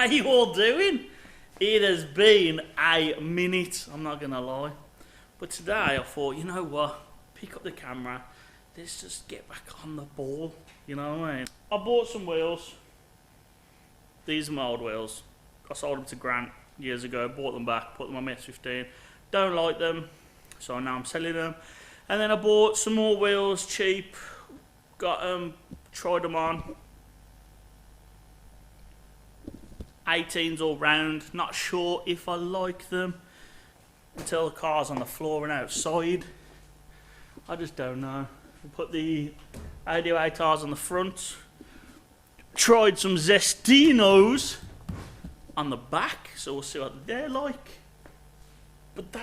How you all doing? It has been a minute, I'm not gonna lie. But today I thought, you know what? Pick up the camera. Let's just get back on the ball. You know what I mean? I bought some wheels. These are my old wheels. I sold them to Grant years ago, bought them back, put them on my S15. Don't like them, so now I'm selling them. And then I bought some more wheels, cheap. Got them, tried them on. 18s all round. Not sure if I like them until the car's on the floor and outside. I just don't know. We put the radiators on the front. Tried some Zestinos on the back, so we'll see what they're like. But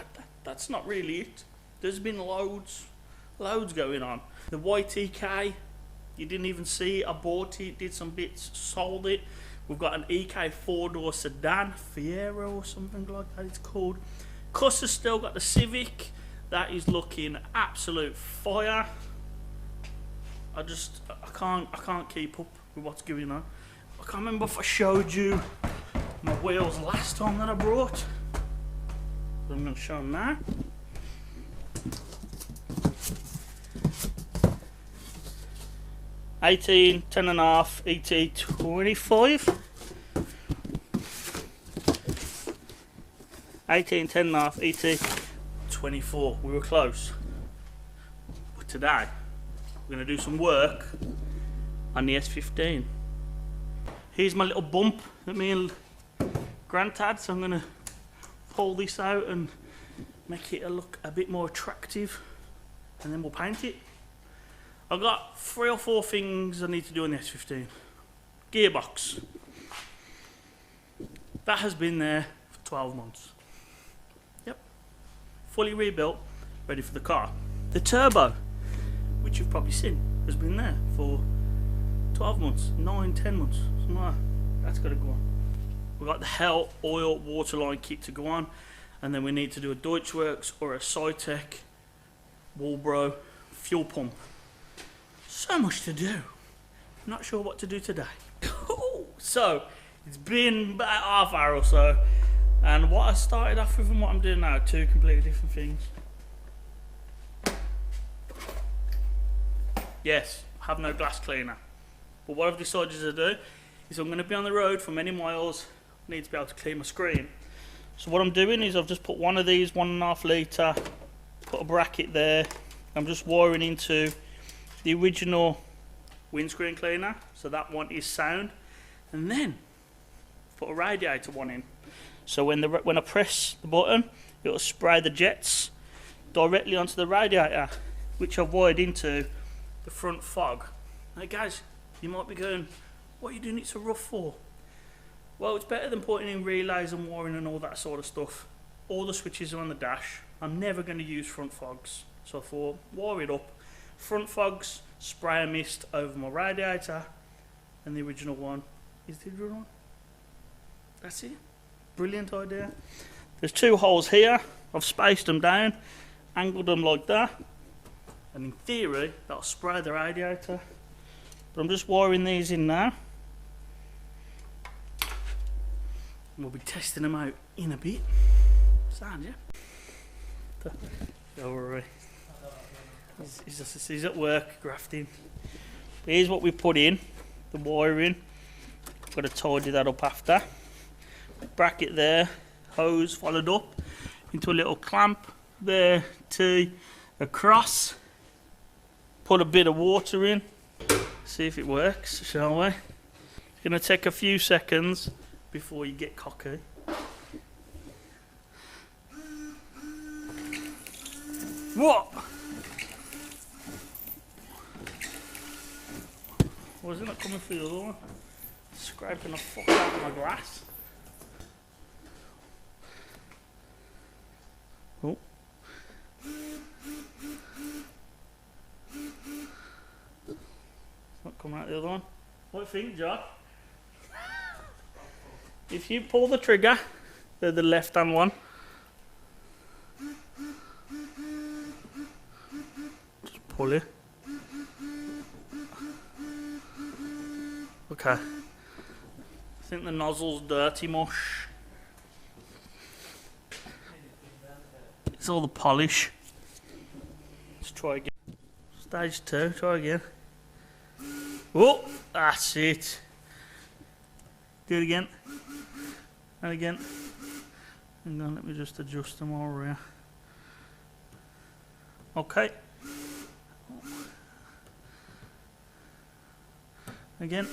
that's not really it. There's been loads going on. The YTK, you didn't even see it. I bought it, did some bits, sold it. We've got an EK 4-door sedan, Fiero or something like that it's called. Cuss has still got the Civic. That is looking absolute fire. I can't keep up with what's going on. I can't remember if I showed you my wheels last time that I brought. But I'm going to show them now. $18, 10.5, ET 25. 18, 10.5, ET 24. We were close. But today, we're going to do some work on the S15. Here's my little bump that me and Grant had, so I'm going to pull this out and make it look a bit more attractive, and then we'll paint it. I've got 3 or 4 things I need to do on the S15. Gearbox. That has been there for 12 months. Yep. Fully rebuilt, ready for the car. The turbo, which you've probably seen, has been there for 12 months, 9, 10 months, something like that. That's got to go on. We've got the Hell oil waterline kit to go on, and then we need to do a Deutschwerks or a Cytec Walbro fuel pump. So much to do. Not sure what to do today. So, it's been about half hour or so, and what I started off with and what I'm doing now are 2 completely different things. Yes, I have no glass cleaner, but what I've decided to do is I'm going to be on the road for many miles. I need to be able to clean my screen. So what I'm doing is I've just put one of these 1.5 litre, put a bracket there. I'm just wiring into the original windscreen cleaner, so that one is sound, and then put a radiator one in, so when I press the button, it'll spray the jets directly onto the radiator, which I've wired into the front fog. Now guys, you might be going, what are you doing it so rough for? Well, it's better than putting in relays and wiring and all that sort of stuff. All the switches are on the dash. I'm never going to use front fogs, so I thought, wire it up. Front fogs, spray a mist over my radiator, and the original one is the original one. That's it. Brilliant idea. There's 2 holes here. I've spaced them down, angled them like that, and in theory that'll spray the radiator. But I'm just wiring these in now. We'll be testing them out in a bit. Sound, yeah? Don't worry. He's at work grafting. But here's what we put in, the wiring. Got to tidy that up after. Bracket there, hose followed up into a little clamp there, T across. Put a bit of water in, see if it works, shall we? It's going to take a few seconds before you get cocky. What? Why is it not coming through the other one? Scraping the fuck out of my glass. Oh. It's not coming out the other one. What do you think, John? If you pull the trigger, the left hand one, just pull it. Okay. I think the nozzle's dirty mush. It's all the polish. Let's try again. Stage 2, try again. Oh, that's it. Do it again. And again. Hang on, let me just adjust them all around. Okay. Again.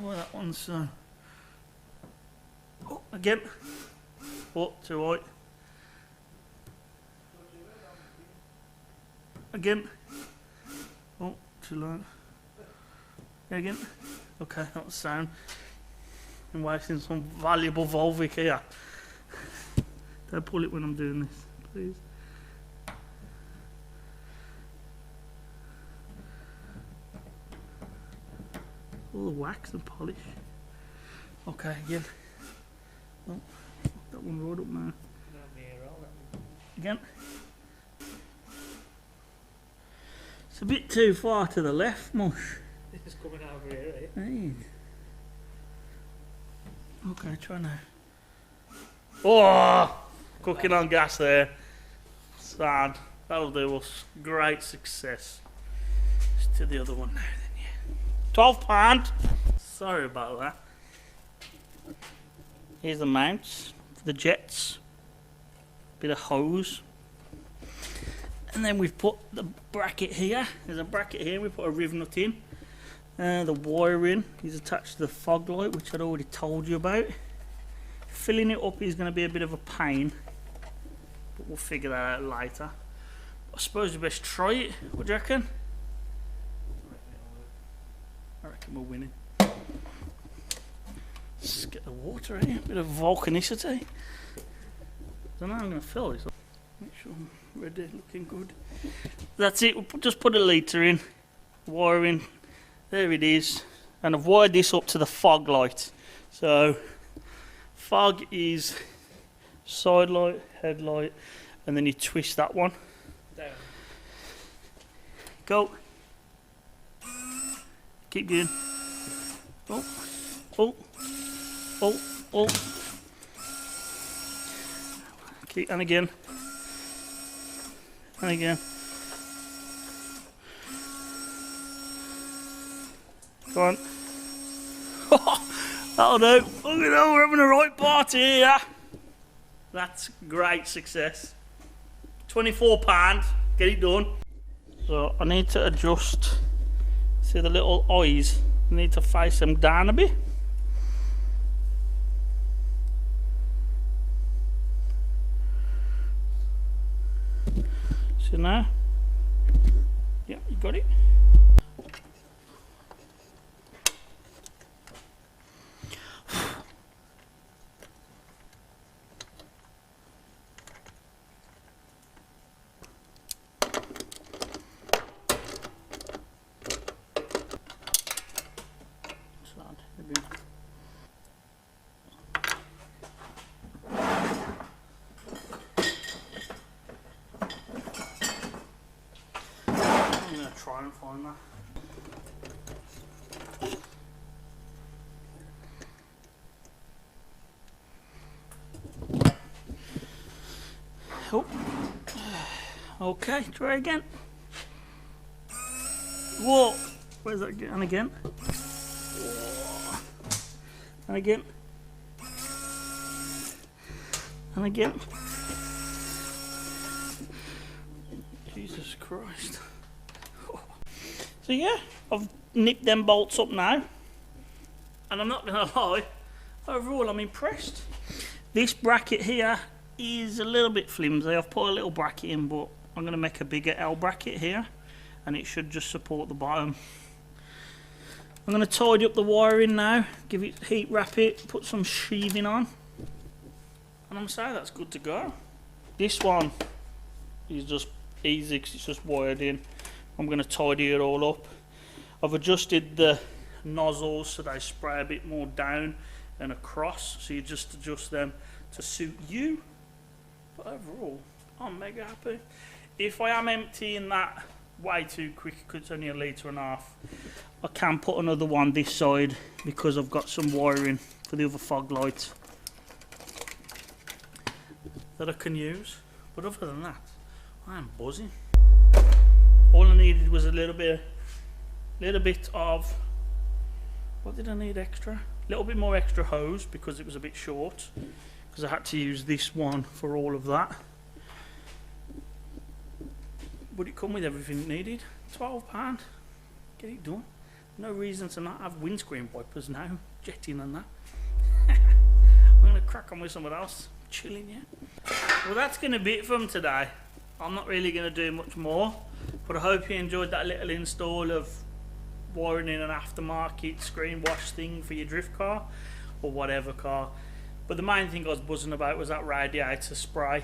Oh, that one's. Oh, again. Oh, too high. Again. Oh, too low. Again. Okay, that was sound. I'm wasting some valuable Volvic here. Don't pull it when I'm doing this, please. All the wax and polish. Okay, again. Oh, that one right up now. Again. It's a bit too far to the left, mush. It's coming over here, eh? Hey. Okay, try now. Oh! Cooking on gas there. Sad. That'll do us great success. Let's do the other one now then, yeah. £12. Sorry about that. Here's the mounts for the jets. Bit of hose. And then we've put the bracket here. There's a bracket here. We put a riv nut in. The wiring is attached to the fog light, which I'd already told you about. Filling it up is going to be a bit of a pain, but we'll figure that out later. I suppose we best try it. What do you reckon? I reckon we're winning. Let's get the water in. A bit of volcanicity. I don't know how I'm going to fill this up. Make sure I'm ready, looking good. That's it. We'll just put a litre in. Wiring. There it is. And I've wired this up to the fog light. So, fog is side light, headlight, and then you twist that one. Down. Go. Keep going. Oh, oh, oh, oh. Keep, and again. And again. Go on. That'll do. Look at that, we're having a right party here. That's great success. £24, get it done. So I need to adjust, see the little eyes, I need to face them down a bit. So now, yeah, you got it. I'm going to try and find that. Oh. Okay, try again. Whoa! Where's that again? And again. And again. And again. Jesus Christ. So yeah, I've nipped them bolts up now. And I'm not going to lie, overall I'm impressed. This bracket here is a little bit flimsy. I've put a little bracket in, but I'm going to make a bigger L bracket here. And it should just support the bottom. I'm going to tidy up the wiring now, give it, heat wrap it, put some sheathing on. And I'm going to say that's good to go. This one is just easy because it's just wired in. I'm going to tidy it all up. I've adjusted the nozzles so they spray a bit more down and across, so you just adjust them to suit you. But overall, I'm mega happy. If I am emptying that way too quick, because it's only 1.5 litres, I can put another one this side because I've got some wiring for the other fog lights that I can use. But other than that, I am buzzing. All I needed was a little bit of, what did I need extra? A little bit more extra hose because it was a bit short, because I had to use this one for all of that. But it come with everything it needed. £12, get it done. No reason to not have windscreen wipers now, jetting and that. I'm gonna crack on with someone else, chilling, yeah. Well, that's gonna be it from today. I'm not really gonna do much more, but I hope you enjoyed that little install of wiring in an aftermarket screen wash thing for your drift car or whatever car. But the main thing I was buzzing about was that radiator spray,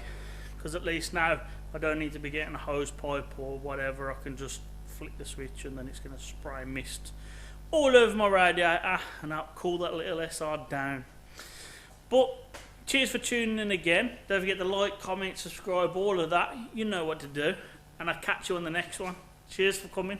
because at least now I don't need to be getting a hose pipe or whatever. I can just flick the switch and then it's going to spray mist all over my radiator and that'll cool that little SR down. But cheers for tuning in again. Don't forget to like, comment, subscribe, all of that. You know what to do. And I'll catch you on the next one. Cheers for coming.